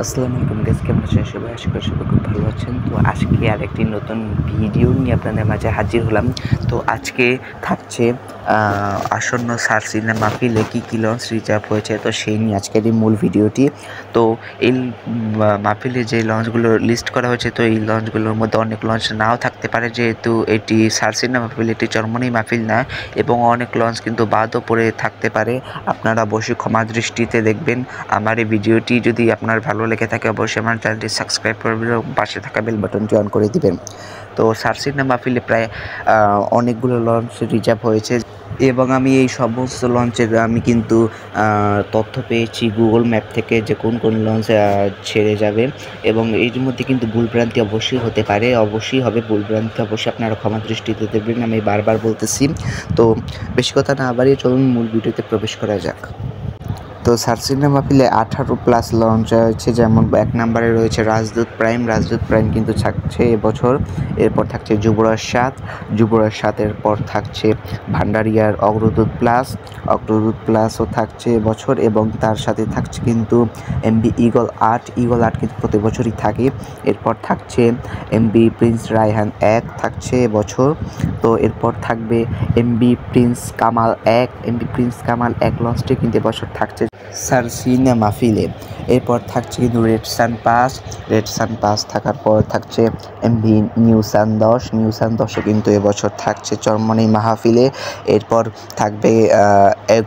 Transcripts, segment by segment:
আসসালামু আলাইকুম গাইস, কেমন আছেন সবাই? আশা করি সবাই খুব ভালো আছেন। তো আজকে আরেকটি নতুন ভিডিও নিয়ে আপনাদের মাঝে হাজির হলাম। তো আজকে থাকছে আসন্ন সার সিনেমা মাহফিলে কী লঞ্চ রিজার্ভ হয়েছে, তো সেই নিয়ে আজকের এই মূল ভিডিওটি। তো এই মাহফিলে যে লঞ্চগুলো লিস্ট করা হয়েছে, তো এই লঞ্চগুলোর মধ্যে অনেক লঞ্চ নাও থাকতে পারে, যেহেতু এটি সার সিনেমা মাহফিল, এটি চরমোনাই মাহফিল না, এবং অনেক লঞ্চ কিন্তু বাদও পড়ে থাকতে পারে। আপনারা অবশ্যই ক্ষমা দৃষ্টিতে দেখবেন। আমার এই ভিডিওটি যদি আপনার ভালো লেগে থাকে অবশ্যই আমার চ্যানেলটি সাবস্ক্রাইব করবেন এবং পাশে থাকা বেল বাটনটি অন করে দিবেন। তো সার সিনেমা মাহফিলে প্রায় অনেকগুলো লঞ্চ রিজার্ভ হয়েছে, এবং আমি এই সমস্ত লঞ্চের আমি কিন্তু তথ্য পেয়েছি গুগল ম্যাপ থেকে, যে কোন কোন লঞ্চ ছেড়ে যাবে, এবং এর মধ্যে কিন্তু ভুলভ্রান্তি অবশ্যই হতে পারে, অবশ্যই হবে ভুলভ্রান্তি, অবশ্যই আপনারা ক্ষমা দৃষ্টিতে দেবেন, আমি বারবার বলতেছি। তো বেশি কথা না বাড়িয়ে চলুন মূল ভিডিওতে প্রবেশ করা যাক। তো সার সিনেমা মাহফিলে 18+ লঞ্চ হয়েছে, যেমন 1 নম্বরে রয়েছে রাজদূত প্রাইম কিন্তু থাকছে এবছর। এরপর থাকছে যুবরাজ 7 পর থাকছে ভান্ডারিয়ার অগ্রদূত প্লাসও থাকছে এবছর, এবং তার সাথে থাকছে কিন্তু এমবি ঈগল 8 কিন্তু প্রতি বছরই থাকে। এরপর থাকছে এমবি প্রিন্স রায়হান 1 থাকছে এবছর। তো এরপর থাকবে এমবি প্রিন্স কামাল 1 লঞ্চটি কিন্তু এবছর থাকছে সার সিনেমা মাহফিলে। এরপর থাকছে কিন্তু রেড সান পাস থাকার পর থাকছে এমভি নিউ সান 10 কিন্তু এবছর থাকছে চরমোনাই মাহফিলে। এরপর থাকবে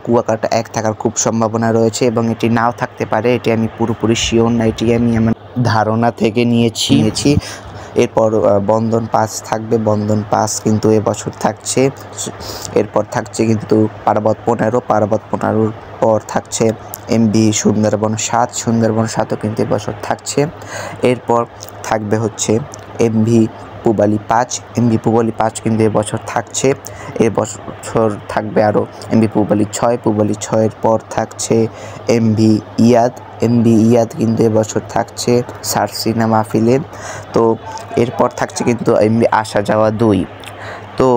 কুয়াকাটা 1 থাকার খুব সম্ভাবনা রয়েছে, এবং এটি নাও থাকতে পারে, এটি আমি পুরোপুরি শিওর না, এটি আমি আমার ধারণা থেকে নিয়েছি। এরপর বন্ধন 5 থাকবে, বন্ধন 5 কিন্তু এবছর থাকছে। এরপর থাকছে কিন্তু পার্বত 15 পর থাকছে এমবি সুন্দরবন 7ও কিন্তু এবছর থাকছে। এরপর থাকবে হচ্ছে এমভি পুবালি 5 কিন্তু এবছর থাকছে। এবছর থাকবে আরও এমবি পুবালি 6 পর থাকছে এমভি ইয়াদ কিন্তু এবছর থাকছে সার সিনেমা মাহফিলে। তো এরপর থাকছে কিন্তু এমভি আসা যাওয়া 2। তো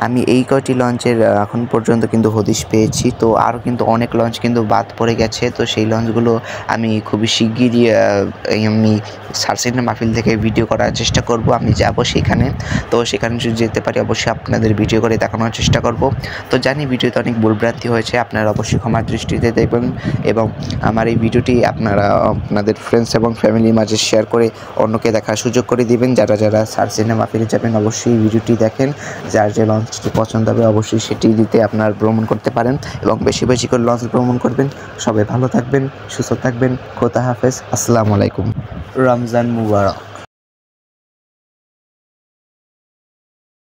আমি এই কয়টি লঞ্চের এখন পর্যন্ত কিন্তু হদিশ পেয়েছি। তো আরও কিন্তু অনেক লঞ্চ কিন্তু বাদ পড়ে গেছে, তো সেই লঞ্চগুলো আমি খুবই শিগগিরই আমি সার সিনেমা মাহফিল থেকে ভিডিও করার চেষ্টা করব। আমি যাব সেখানে, তো সেখানে যদি যেতে পারি অবশ্যই আপনাদের ভিডিও করে দেখানোর চেষ্টা করব। তো জানি ভিডিওতে অনেক ভুলভ্রান্তি হয়েছে, আপনারা অবশ্যই ক্ষমার দৃষ্টিতে দেখবেন, এবং আমার এই ভিডিওটি আপনারা আপনাদের ফ্রেন্ডস এবং ফ্যামিলির মাঝে শেয়ার করে অন্যকে দেখার সুযোগ করে দিবেন। যারা সার সিনেমা মাহফিলে যাবেন অবশ্যই ভিডিওটি দেখেন, যার যে লঞ্চটি পছন্দ হবে অবশ্যই সেটি দিতে আপনার ভ্রমণ করতে পারেন, এবং বেশি বেশি করে লঞ্চ ভ্রমণ করবেন। সবাই ভালো থাকবেন, সুস্থ থাকবেন। খোদা হাফেজ, আসসালামু আলাইকুম, রমজান মুবারক।